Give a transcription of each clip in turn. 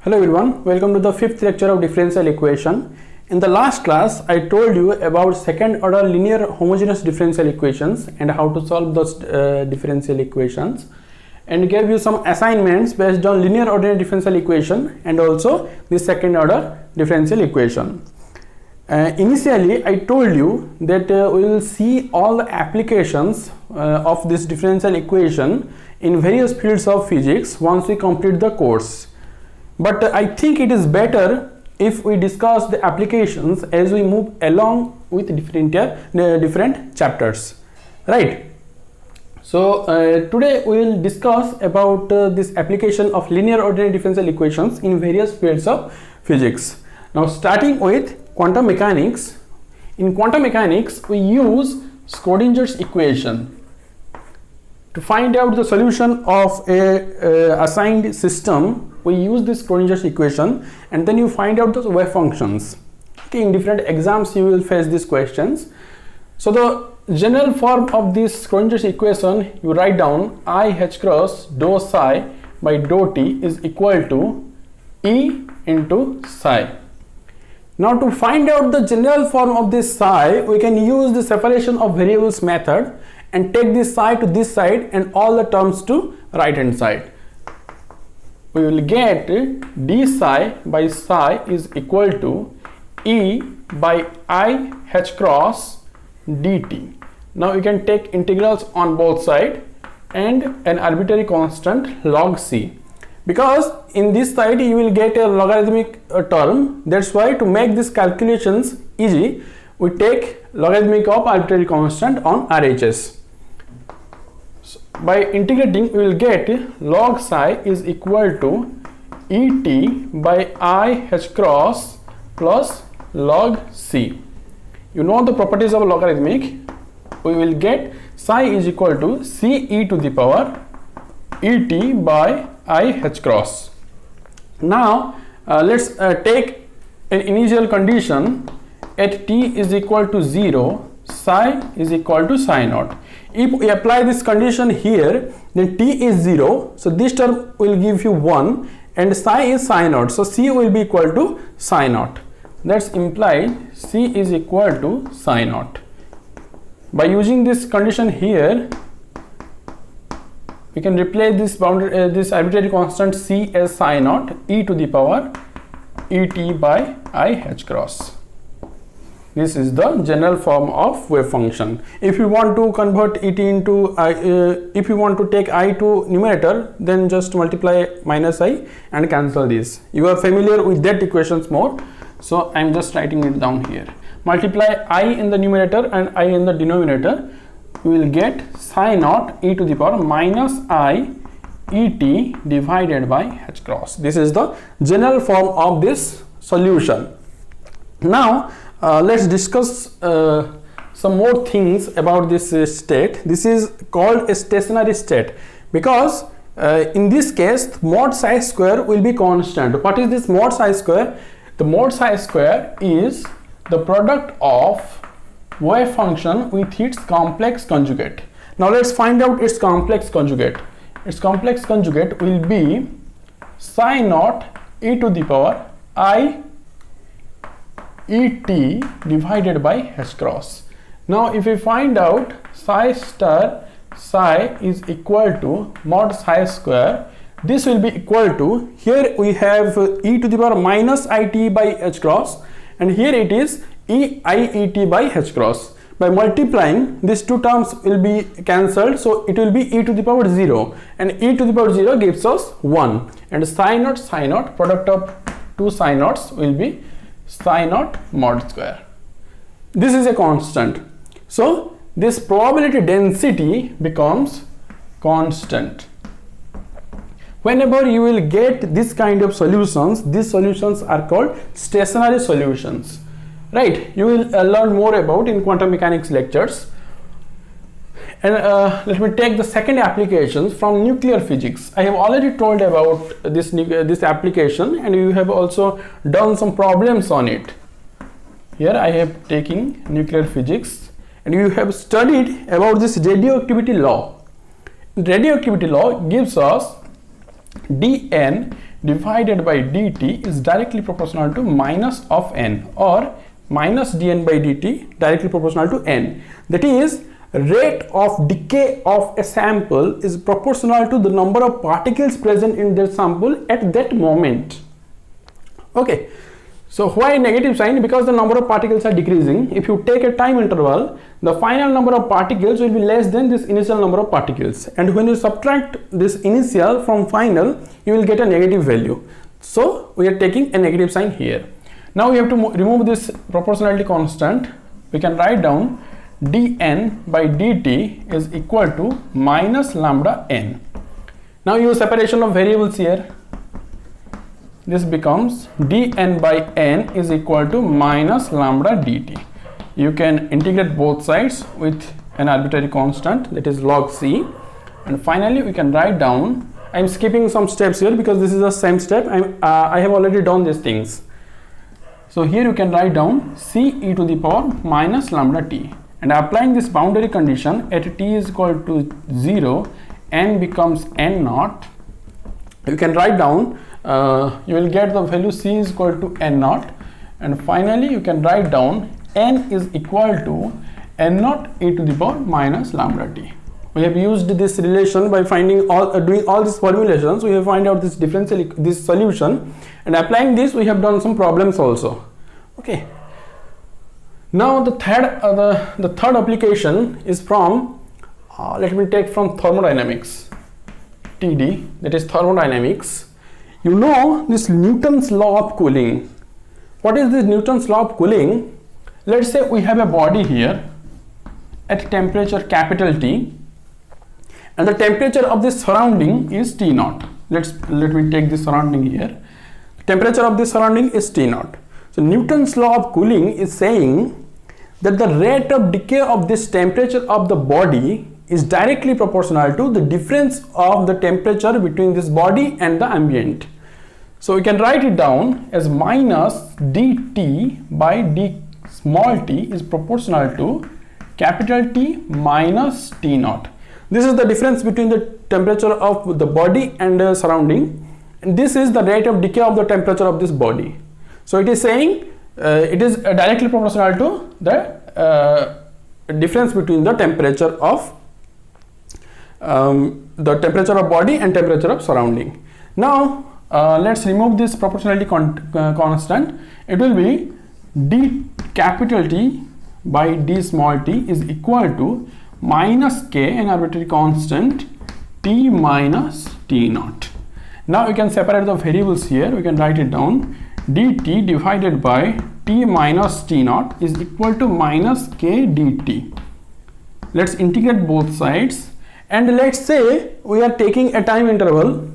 Hello everyone, welcome to the fifth lecture of differential equation. In the last class, I told you about second order linear homogeneous differential equations and how to solve those differential equations, and gave you some assignments based on linear ordinary differential equation and also the second order differential equation. Initially, I told you that we will see all the applications of this differential equation in various fields of physics once we complete the course. But I think it is better if we discuss the applications as we move along with different chapters, right? So today we will discuss about this application of linear ordinary differential equations in various fields of physics. Now, starting with quantum mechanics. In quantum mechanics, we use Schrodinger's equation to find out the solution of a assigned system. We use this Schrodinger's equation and then you find out the wave functions. Okay, in different exams you will face these questions. So the general form of this Schrodinger's equation, you write down I h cross dou psi by dou t is equal to E into psi. Now, to find out the general form of this psi, we can use the separation of variables method and take this psi to this side and all the terms to right hand side. We will get d psi by psi is equal to E by I h cross dt. Now you can take integrals on both sides and an arbitrary constant log c, because in this side you will get a logarithmic term. That's why to make these calculations easy, we take logarithmic of arbitrary constant on RHS. By integrating, we will get log psi is equal to Et by I h cross plus log c. You know the properties of logarithmic. We will get psi is equal to c e to the power Et by I h cross. Now let's take an initial condition at t is equal to 0, psi is equal to psi naught. If we apply this condition here, then t is 0, so this term will give you 1 and psi is psi naught, so c will be equal to psi naught. That's implied c is equal to psi naught. By using this condition here, we can replace this boundary this arbitrary constant c as psi naught e to the power Et by I h cross. This is the general form of wave function. If you want to convert it into if you want to take I to numerator, then just multiply minus I and cancel this. You are familiar with that equations more, so I am just writing it down here. Multiply I in the numerator and I in the denominator, we will get psi naught e to the power minus I Et divided by h cross. This is the general form of this solution. Now let's discuss some more things about this state. This is called a stationary state because in this case mod psi square will be constant. What is this mod psi square? The mod psi square is the product of wave function with its complex conjugate. Now let's find out its complex conjugate. Its complex conjugate will be psi naught e to the power I Et divided by h cross. Now if we find out psi star psi is equal to mod psi square, this will be equal to, here we have e to the power minus It by h cross and here it is Eiet by h cross. By multiplying, these two terms will be cancelled, so it will be e to the power 0 and e to the power 0 gives us 1 and psi naught product of two psi naughts will be psi naught mod square. This is a constant, so this probability density becomes constant. Whenever you will get this kind of solutions, these solutions are called stationary solutions, right? You will learn more about in quantum mechanics lectures. And let me take the second application from nuclear physics. I have already told about this application and you have also done some problems on it. Here I have taken nuclear physics and you have studied about this radioactivity law. Radioactivity law gives us dN divided by dt is directly proportional to minus of n, or minus dn by dt directly proportional to n. That is, rate of decay of a sample is proportional to the number of particles present in that sample at that moment. Okay, so why negative sign? Because the number of particles are decreasing. If you take a time interval, the final number of particles will be less than this initial number of particles, and when you subtract this initial from final, you will get a negative value. So we are taking a negative sign here. Now we have to remove this proportionality constant. We can write down dn by dt is equal to minus lambda n. Now use separation of variables here. This becomes dn by n is equal to minus lambda dt. You can integrate both sides with an arbitrary constant, that is log c, and finally we can write down, I am skipping some steps here because this is the same step. I have already done these things. So here you can write down c e to the power minus lambda t, and applying this boundary condition at t is equal to 0, n becomes n naught. You can write down, you will get the value c is equal to n naught, and finally you can write down n is equal to n naught e to the power minus lambda t. We have used this relation by finding doing all these formulations. We have find out this differential, this solution, and applying this we have done some problems also. Okay. Now the third application is from let me take from thermodynamics, TD, that is thermodynamics. You know this Newton's law of cooling. What is this Newton's law of cooling? Let's say we have a body here at temperature capital T, and the temperature of this surrounding is T naught. Let me take this surrounding here. Temperature of this surrounding is T naught. So Newton's law of cooling is saying that the rate of decay of this temperature of the body is directly proportional to the difference of the temperature between this body and the ambient. So we can write it down as minus dt by d small t is proportional to capital T minus T naught. This is the difference between the temperature of the body and the surrounding, and this is the rate of decay of the temperature of this body. So it is saying it is directly proportional to the difference between the temperature of body and temperature of surrounding. Now let's remove this proportionality constant. It will be d capital T by d small t is equal to minus k, an arbitrary constant, t minus t naught. Now we can separate the variables here. We can write it down, dt divided by t minus t naught is equal to minus k dt. Let's integrate both sides, and let's say we are taking a time interval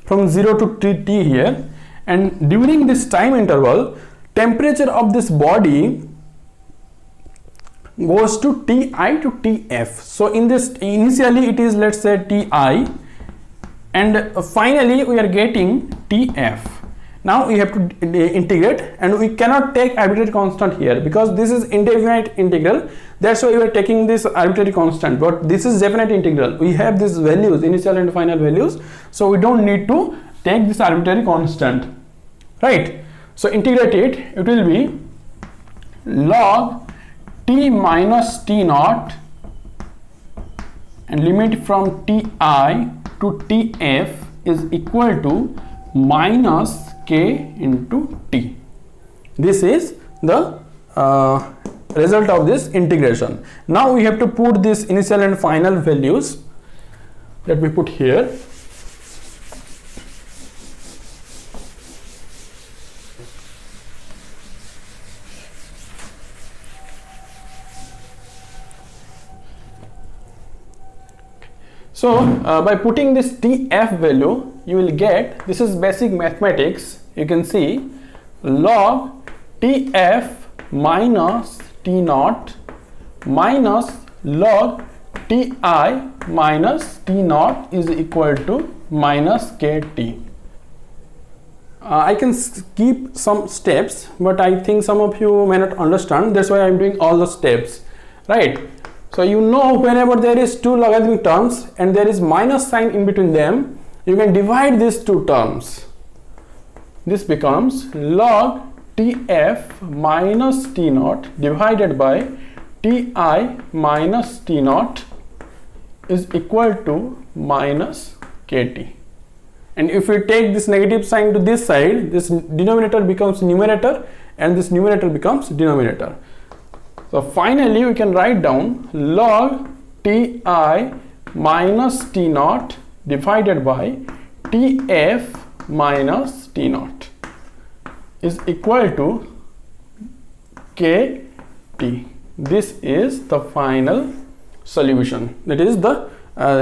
from 0 to t here, and during this time interval temperature of this body goes to Ti to Tf. So in this, initially it is, let's say, Ti, and finally we are getting Tf. Now we have to integrate, and we cannot take arbitrary constant here because this is indefinite integral. That's why we are taking this arbitrary constant, but this is definite integral. We have these values, initial and final values, so we don't need to take this arbitrary constant, right? So integrate it, it will be log t minus t naught, and limit from Ti to Tf is equal to minus k into t. This is the result of this integration. Now we have to put this initial and final values. Let me put here. So by putting this Tf value, you will get, this is basic mathematics, you can see log Tf minus T naught minus log Ti minus T naught is equal to minus Kt. I can skip some steps, but I think some of you may not understand. That's why I am doing all the steps, right? So you know, whenever there is two logarithmic terms and there is minus sign in between them, you can divide these two terms, this becomes log Tf minus T naught divided by Ti minus T naught is equal to minus Kt. And if we take this negative sign to this side, this denominator becomes numerator and this numerator becomes denominator. So finally we can write down log Ti minus T naught divided by Tf minus T naught is equal to Kt. This is the final solution. That is the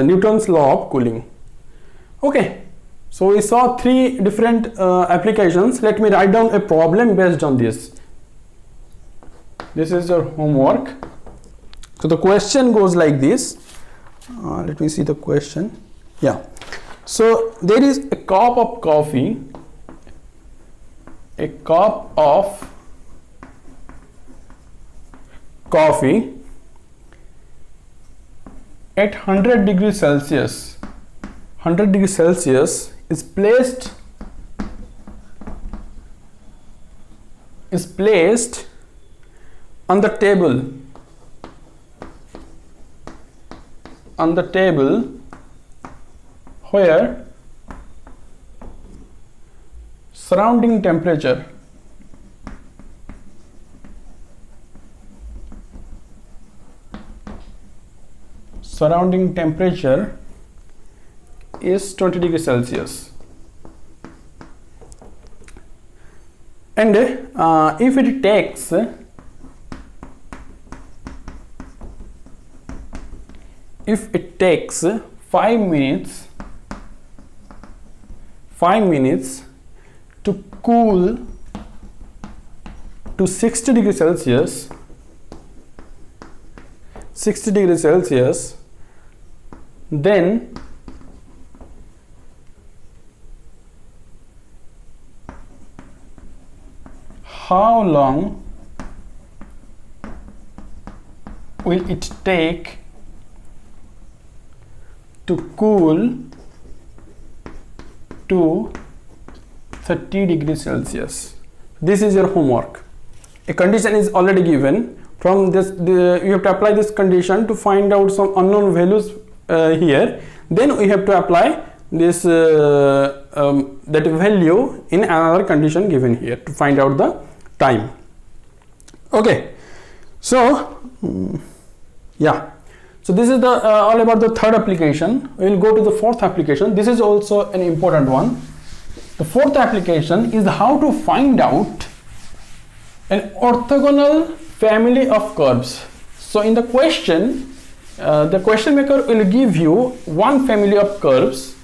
Newton's law of cooling. Okay, so we saw three different applications. Let me write down a problem based on this. This is your homework. So the question goes like this. Let me see the question. Yeah. So there is a cup of coffee. A cup of coffee at 100 degrees Celsius. 100 degrees Celsius is placed on the table where surrounding temperature is 20 degrees Celsius, and if it takes 5 minutes to cool to 60 degrees Celsius, then how long will it take to cool to 30 degrees Celsius? This is your homework. A condition is already given. From this, you have to apply this condition to find out some unknown values here. Then we have to apply this that value in another condition given here to find out the time. Okay, so yeah, so this is the all about the third application. We will go to the fourth application. This is also an important one. The fourth application is how to find out an orthogonal family of curves. So in the question maker will give you one family of curves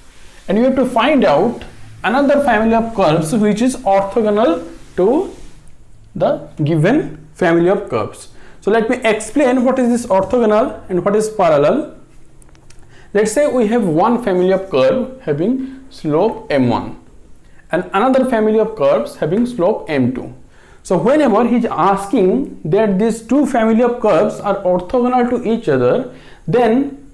and you have to find out another family of curves which is orthogonal to the given family of curves. So let me explain what is this orthogonal and what is parallel. Let's say we have one family of curve having slope m1 and another family of curves having slope m2. So whenever he is asking that these two family of curves are orthogonal to each other, then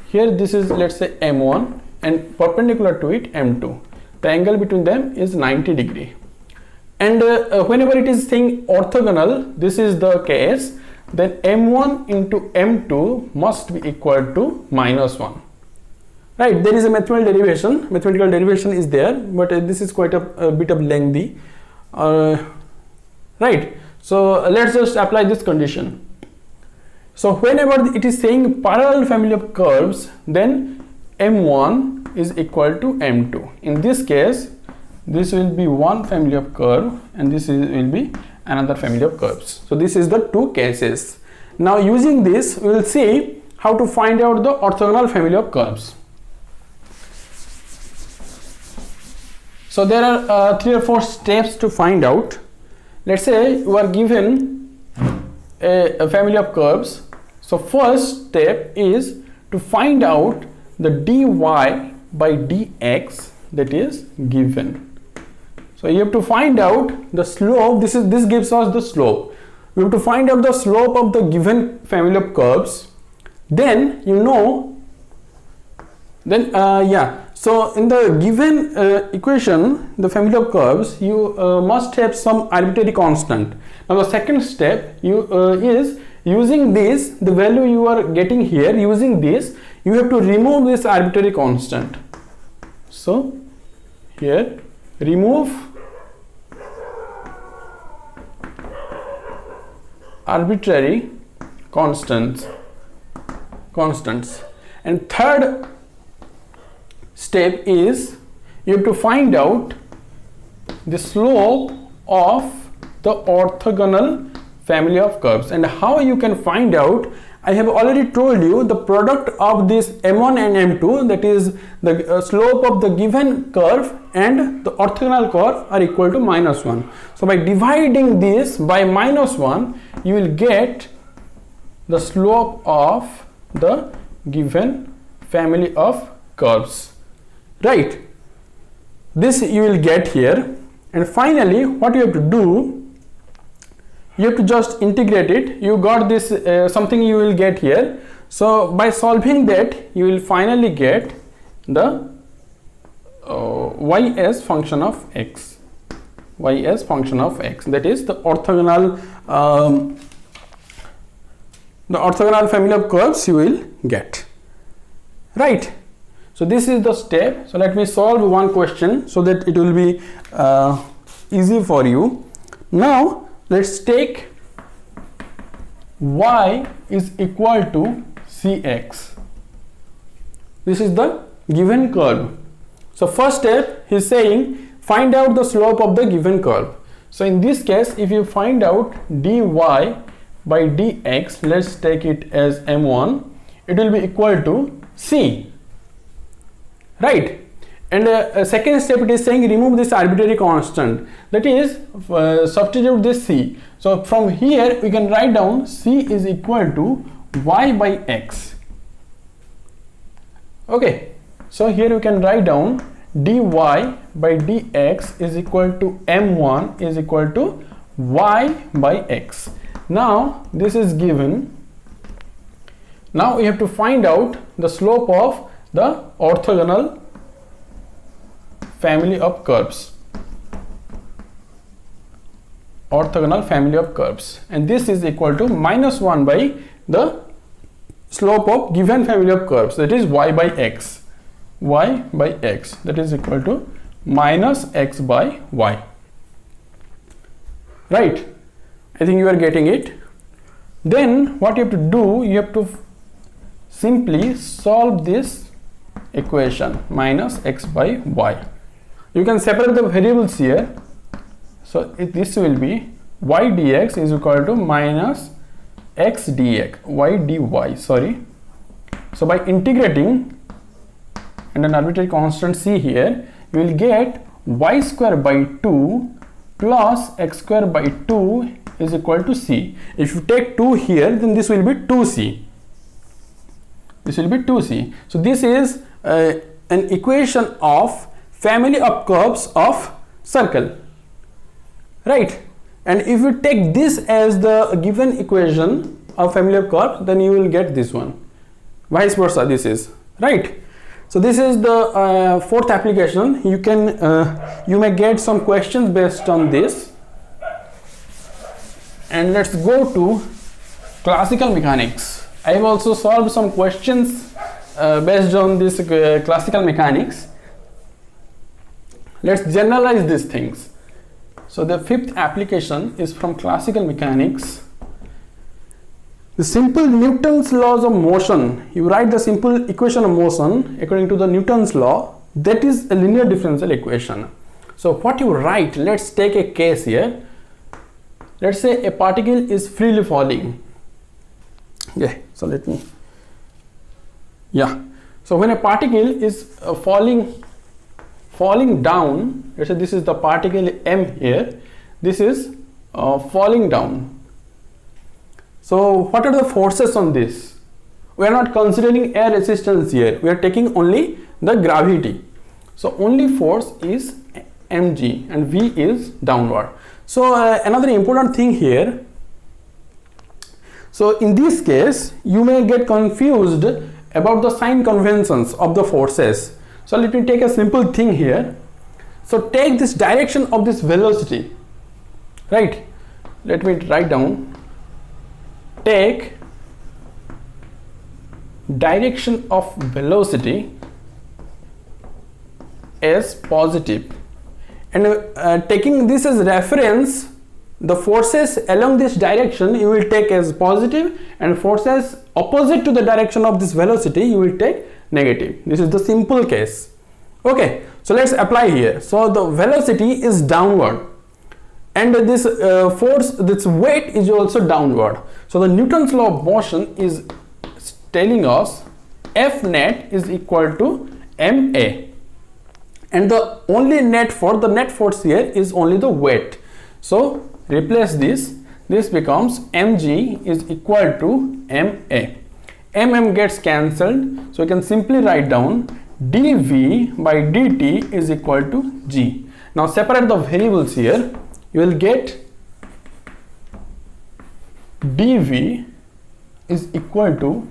here this is, let's say, m1 and perpendicular to it m2. The angle between them is 90 degree. And whenever it is saying orthogonal, this is the case, then m1 into m2 must be equal to -1. Right, there is a mathematical derivation is there, but this is quite a bit of lengthy. Right, so let's just apply this condition. So whenever it is saying parallel family of curves, then m1 is equal to m2. In this case, this will be one family of curve and this will be another family of curves. So this is the two cases. Now using this, we will see how to find out the orthogonal family of curves. So there are 3 or 4 steps to find out. Let's say you are given a family of curves. So first step is to find out the dy by dx that is given. So you have to find out the slope. This gives us the slope. We have to find out the slope of the given family of curves. Then So in the given equation, the family of curves, you must have some arbitrary constant. Now the second step is using this, the value you are getting here, using this, you have to remove this arbitrary constant. So here, remove arbitrary constants. And third step is you have to find out the slope of the orthogonal family of curves. And how you can find out, I have already told you, the product of this m1 and m2, that is the slope of the given curve and the orthogonal curve, are equal to -1. So by dividing this by -1, you will get the slope of the given family of curves, right? This you will get here. And finally, what you have to do, you have to just integrate it. You got this something you will get here. So by solving that, you will finally get the y as function of x. Y as function of x, that is the orthogonal family of curves you will get, right? So this is the step. So let me solve one question so that it will be easy for you. Now let's take y is equal to cx. This is the given curve. So first step, he is saying find out the slope of the given curve. So in this case, if you find out dy by dx, let's take it as m1, it will be equal to c, right? And second step, it is saying remove this arbitrary constant, that is substitute this c. So from here we can write down c is equal to y by x. Okay, so here we can write down dy by dx is equal to m1 is equal to y by x. Now this is given. Now we have to find out the slope of the orthogonal family of curves. Orthogonal family of curves, and this is equal to -1 by the slope of given family of curves, that is y by x. Y by x, that is equal to -x by y, right? I think you are getting it. Then what you have to do, you have to simply solve this equation -x by y. You can separate the variables here. So this will be y dx is equal to -x dx, y dy, sorry. So by integrating and an arbitrary constant c here, you will get y square by 2 plus x square by 2 is equal to c. If you take 2 here, then this will be 2c. This will be 2c. So this is an equation of family of curves of circle, right? And if you take this as the given equation of family of curves, then you will get this one. Vice versa, this is, right? So this is the fourth application. You can you may get some questions based on this. And let's go to classical mechanics. I have also solved some questions based on this classical mechanics. Let's generalize these things. So the fifth application is from classical mechanics. The simple Newton's laws of motion. You write the simple equation of motion according to the Newton's law. That is a linear differential equation. So what you write, let's take a case here. Let's say a particle is freely falling. Yeah, so let me. Yeah. So when a particle is falling down, let's say this is the particle m here, this is falling down. So what are the forces on this? We are not considering air resistance here, we are taking only the gravity. So only force is mg and v is downward. So another important thing here, so in this case you may get confused about the sign conventions of the forces. So let me take a simple thing here. So take this direction of this velocity, right? Let me write down. Take direction of velocity as positive, and taking this as reference, the forces along this direction you will take as positive, and forces opposite to the direction of this velocity you will take negative. This is the simple case. Okay, so let's apply here. So the velocity is downward, and this force, this weight is also downward. So the Newton's law of motion is telling us F net is equal to ma, and the only net force here is only the weight. So replace this becomes mg is equal to ma. Gets cancelled, so you can simply write down dv by dt is equal to g. Now separate the variables here. You will get dv is equal to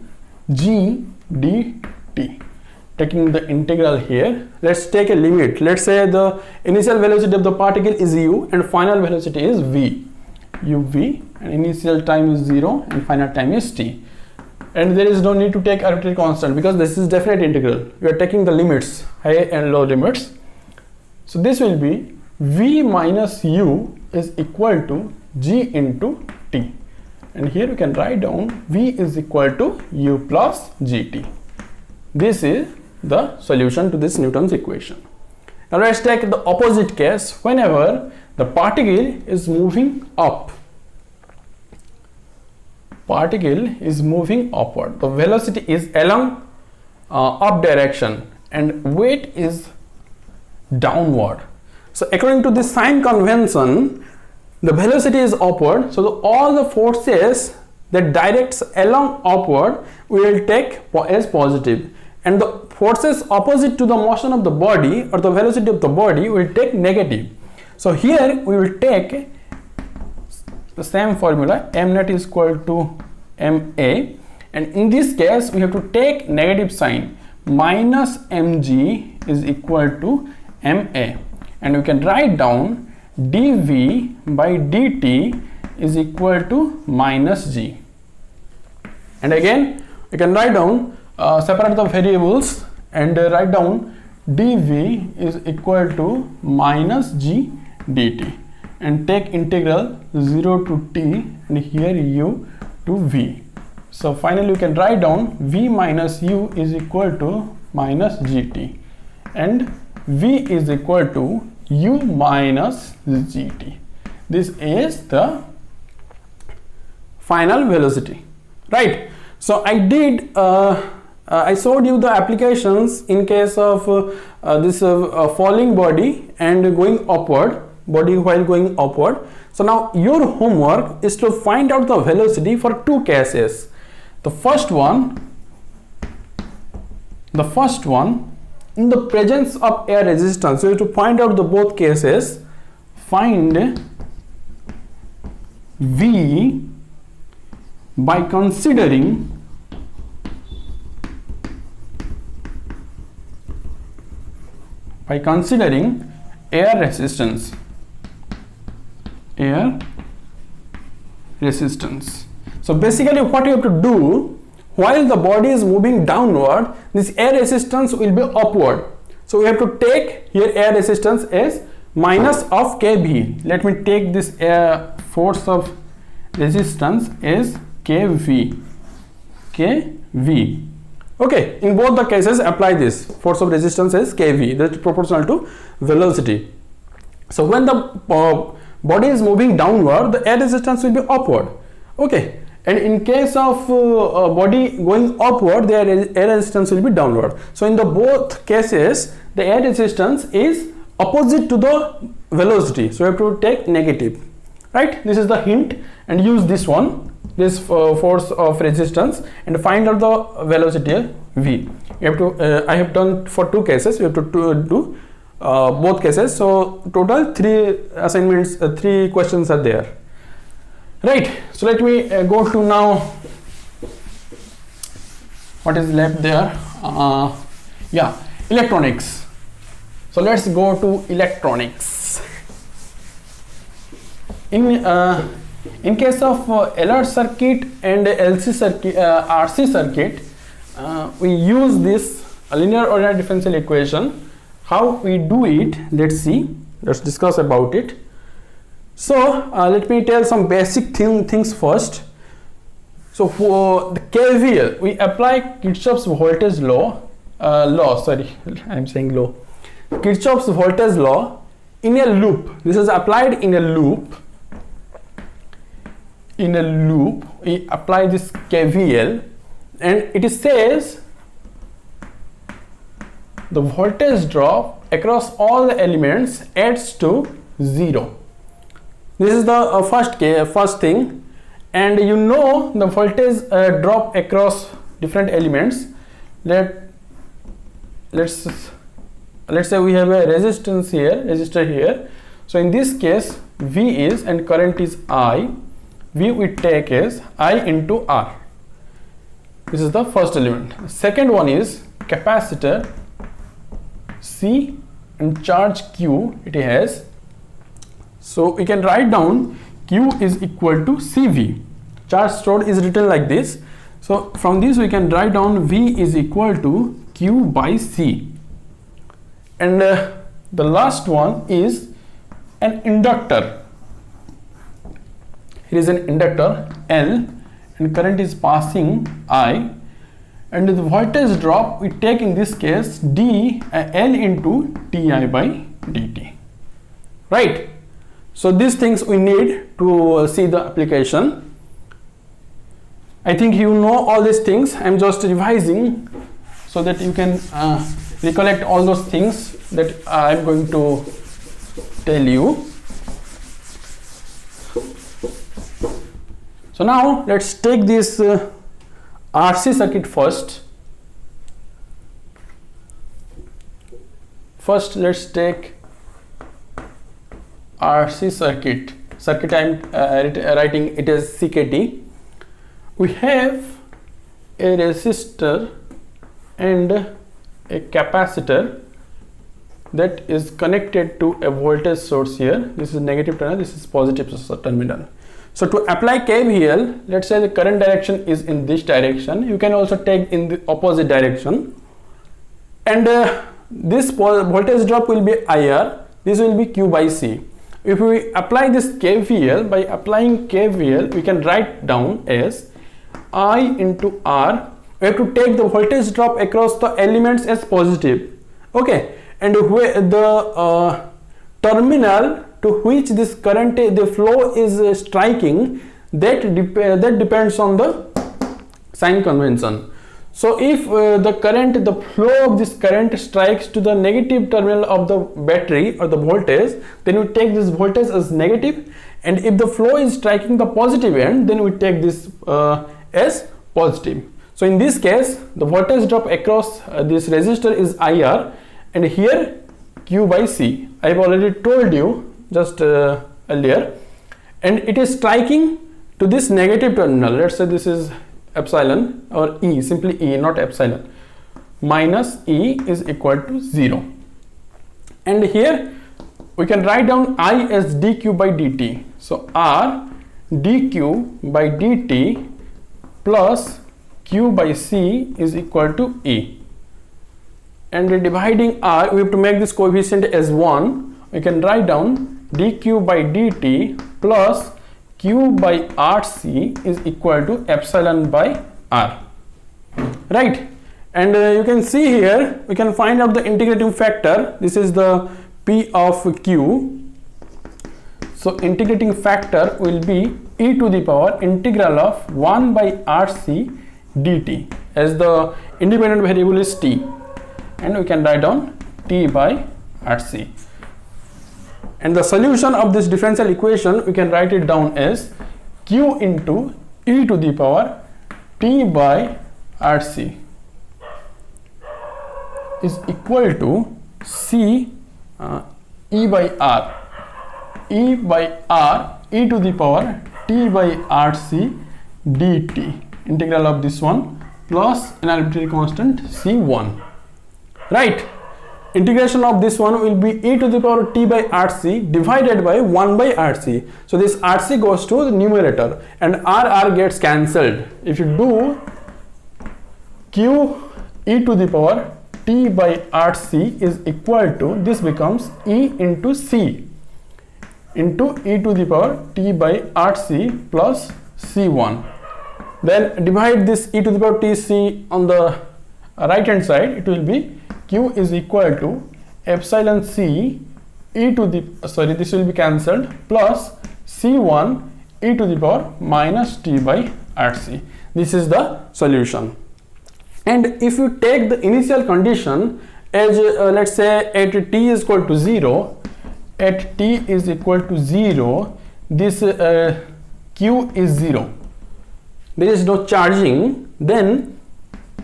g dt. Taking the integral here, let's take a limit. Let's say the initial velocity of the particle is u and final velocity is v, uv, and initial time is 0 and final time is t. And there is no need to take arbitrary constant because this is definite integral. We are taking the limits, high and low limits. So this will be v minus u is equal to g into t. And here you can write down v is equal to u plus gt. This is the solution to this Newton's equation. Now let's take the opposite case. Whenever the particle is moving up, the velocity is along up direction and weight is downward. So according to this sign convention, the velocity is upward, so all the forces that directs along upward we will take as positive, and the forces opposite to the motion of the body or the velocity of the body will take negative. So here we will take the same formula, m net is equal to ma, and in this case we have to take negative sign, minus mg is equal to ma, and we can write down dv by dt is equal to minus g. And again we can write down, separate the variables and write down dv is equal to minus g dt, and take integral 0 to t and here u to v. So finally you can write down v minus u is equal to minus gt, and v is equal to u minus gt. This is the final velocity, right? So I showed you the applications in case of this falling body and going upward, body while going upward. So now your homework is to find out the velocity for two cases. The first one in the presence of air resistance. So you have to find out the both cases. Find v by considering air resistance. So basically what you have to do, while the body is moving downward, this air resistance will be upward. So we have to take here air resistance as minus of kV. Let me take this force of resistance as kV. Okay, in both the cases apply this force of resistance as kV, that is proportional to velocity. So when the body is moving downward, the air resistance will be upward. Okay, and in case of body going upward, the air resistance will be downward. So in the both cases the air resistance is opposite to the velocity, so you have to take negative, right? This is the hint, and use this one, this force of resistance, and find out the velocity v. You have to I have done for two cases, you have to do both cases. So total 3 assignments, 3 questions are there, right? So let me go to now what is left there. Yeah, Electronics. So let's go to electronics. In case of LR circuit and LC circuit, RC circuit, we use this linear ordinary differential equation. How we do it? Let's see. Let's discuss about it. So let me tell some basic things first. So for the KVL, we apply Kirchhoff's voltage law. Kirchhoff's voltage law in a loop. This is applied in a loop. In a loop, we apply this KVL, and it says the voltage drop across all the elements adds to 0. This is the first thing, and you know the voltage drop across different elements. Let's say we have a resistor here. So in this case, V is and current is I. V we take as I into R. This is the first element. The second one is capacitor C and charge Q it has. So we can write down Q is equal to CV. Charge stored is written like this. So from this we can write down V is equal to Q by C. And the last one is an inductor. Here is an inductor L, and current is passing I, and the voltage drop we take in this case L into Ti by dt. Right? So these things we need to see the application. I think you know all these things. I am just revising so that you can recollect all those things that I am going to tell you. So now let's take this RC circuit first. First let's take RC circuit. Circuit I am writing it as CKT. We have a resistor and a capacitor that is connected to a voltage source here. This is negative terminal, this is positive terminal. So to apply KVL, let's say the current direction is in this direction. You can also take in the opposite direction. And this voltage drop will be IR. This will be Q by C. If we apply this KVL, by applying KVL, we can write down as I into R. We have to take the voltage drop across the elements as positive. Okay. And where the terminal to which this current, the flow is striking, that depends on the sign convention. So if the flow of this current strikes to the negative terminal of the battery or the voltage, then we take this voltage as negative, and if the flow is striking the positive end, then we take this as positive. So in this case, the voltage drop across this resistor is IR, and here Q by C. I have already told you just earlier, and it is striking to this negative terminal. Let's say this is epsilon or E, simply E, not epsilon. Minus E is equal to 0. And here we can write down I as dq by dt. So R dq by dt plus Q by C is equal to E. And dividing R, we have to make this coefficient as 1. We can write down dq by dt plus Q by RC is equal to epsilon by R. Right? And you can see here, we can find out the integrating factor. This is the P of Q. So integrating factor will be e to the power integral of 1 by RC dt, as the independent variable is t. And we can write down T by RC. And the solution of this differential equation, we can write it down as Q into e to the power T by RC is equal to C E by R. E by R e to the power T by RC dt, integral of this one plus an arbitrary constant C1. Right? integration of this one will be e to the power t by rc divided by 1 by rc. So this rc goes to the numerator and r gets cancelled. If you do q e to the power t by rc is equal to, this becomes e into c into e to the power t by rc plus c1. Then divide this e to the power tc on the right hand side, it will be q is equal to epsilon c e to the, this will be cancelled, plus c1 e to the power minus t by rc. This is the solution. And if you take the initial condition as let's say at t is equal to 0, at t is equal to 0, this q is 0, there is no charging, then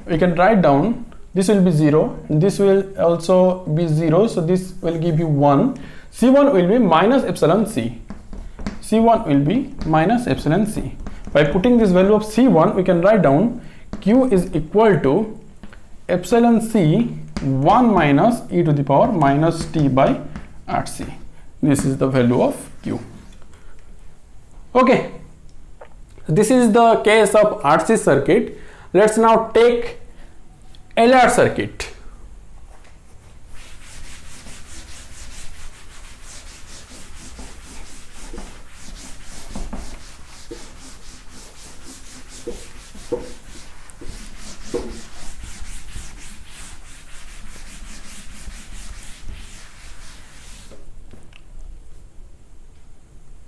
we can write down this will be 0 and this will also be 0, so this will give you 1. c1 will be minus epsilon c, c1 will be minus epsilon c. By putting this value of c1, we can write down q is equal to epsilon c 1 minus e to the power minus t by rc. This is the value of q. Okay, this is the case of RC circuit. Let's now take LR circuit.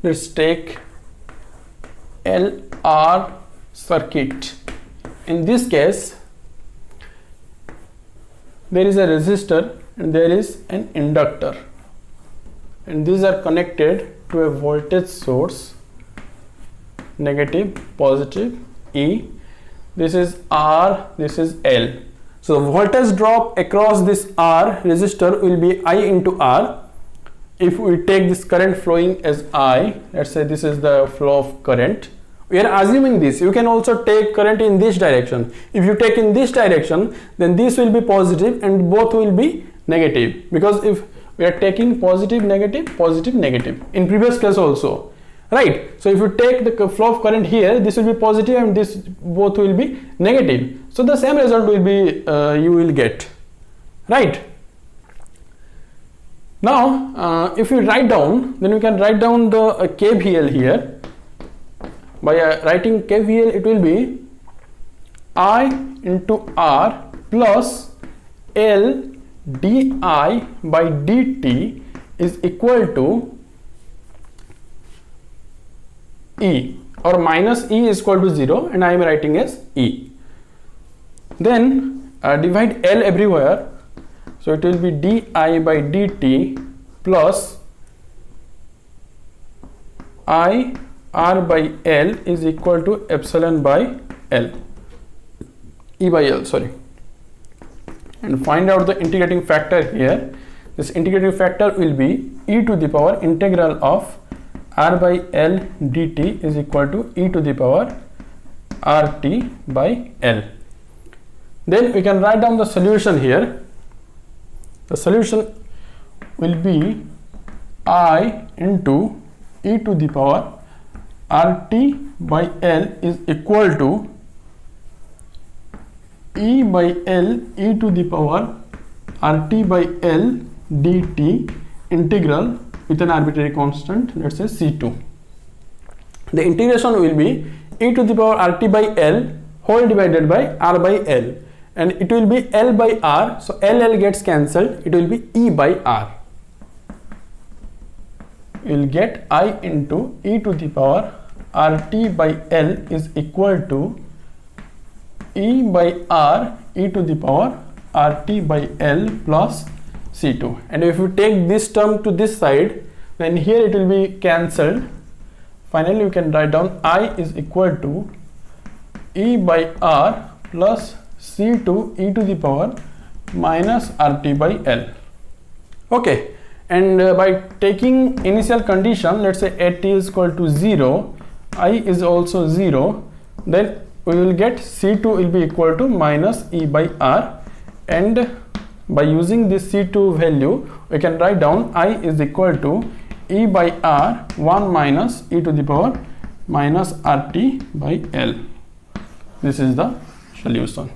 Let's take LR circuit. In this case, there is a resistor and there is an inductor, and these are connected to a voltage source, negative, positive, E. This is R, this is L. So the voltage drop across this R resistor will be I into R. If we take this current flowing as I, let's say this is the flow of current, we are assuming this. You can also take current in this direction. If you take in this direction, then this will be positive and both will be negative, because if we are taking positive, negative, positive, negative in previous case also, right? So if you take the flow of current here, this will be positive and this both will be negative. So the same result will be you will get, right? Now if you write down, then you can write down the KVL here. By writing KVL, it will be I into R plus L di by dt is equal to E, or minus E is equal to 0 and I am writing as E. Then divide L everywhere, so it will be di by dt plus I R by L is equal to epsilon by L, E by L, sorry. And find out the integrating factor here. This integrating factor will be e to the power integral of R by L dt is equal to e to the power RT by L. Then we can write down the solution here. The solution will be I into e to the power RT by L is equal to E by L e to the power RT by L dt integral with an arbitrary constant, let's say C2. The integration will be e to the power RT by L whole divided by R by L, and it will be L by R, so L gets cancelled, it will be E by R. You will get I into e to the power RT by L is equal to E by R e to the power RT by L plus C2. And if you take this term to this side, then here it will be cancelled. Finally, you can write down I is equal to E by R plus C2 e to the power minus RT by L. Okay, and by taking initial condition, let's say at t is equal to 0, I is also 0, then we will get C2 will be equal to minus E by R, and by using this C2 value, we can write down I is equal to E by R 1 minus e to the power minus RT by L. This is the solution.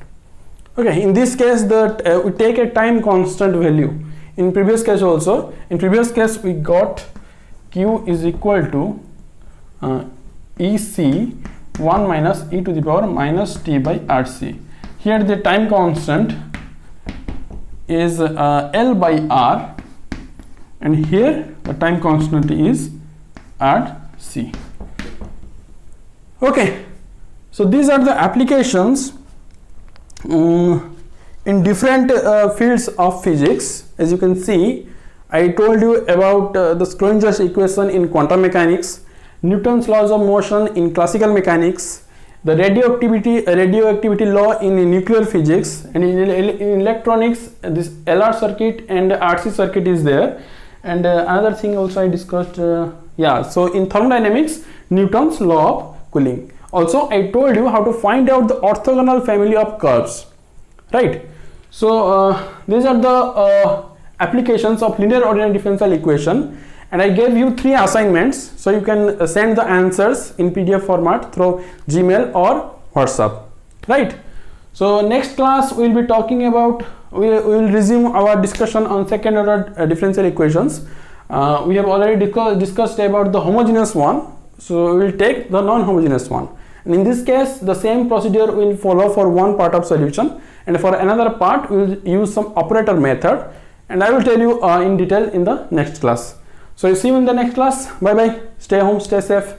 Okay, in this case that we take a time constant value. In previous case also, in previous case we got Q is equal to EC 1 minus e to the power minus T by RC. Here the time constant is L by R, and here the time constant is RC. Okay, so these are the applications in different fields of physics. As you can see, I told you about the Schrodinger's equation in quantum mechanics, Newton's laws of motion in classical mechanics, the radioactivity law in nuclear physics, and in electronics this LR circuit and RC circuit is there, and another thing also I discussed, so in thermodynamics, Newton's law of cooling. Also I told you how to find out the orthogonal family of curves, right? So these are the applications of linear ordinary differential equation, and I gave you 3 assignments, so you can send the answers in PDF format through Gmail or WhatsApp, right? So next class we will be talking about, we will resume our discussion on second order differential equations. We have already discussed about the homogeneous one, so we will take the non-homogeneous one, and in this case the same procedure will follow for one part of solution, and for another part we will use some operator method, and I will tell you in detail in the next class. So see you in the next class. Bye bye. Stay home, stay safe.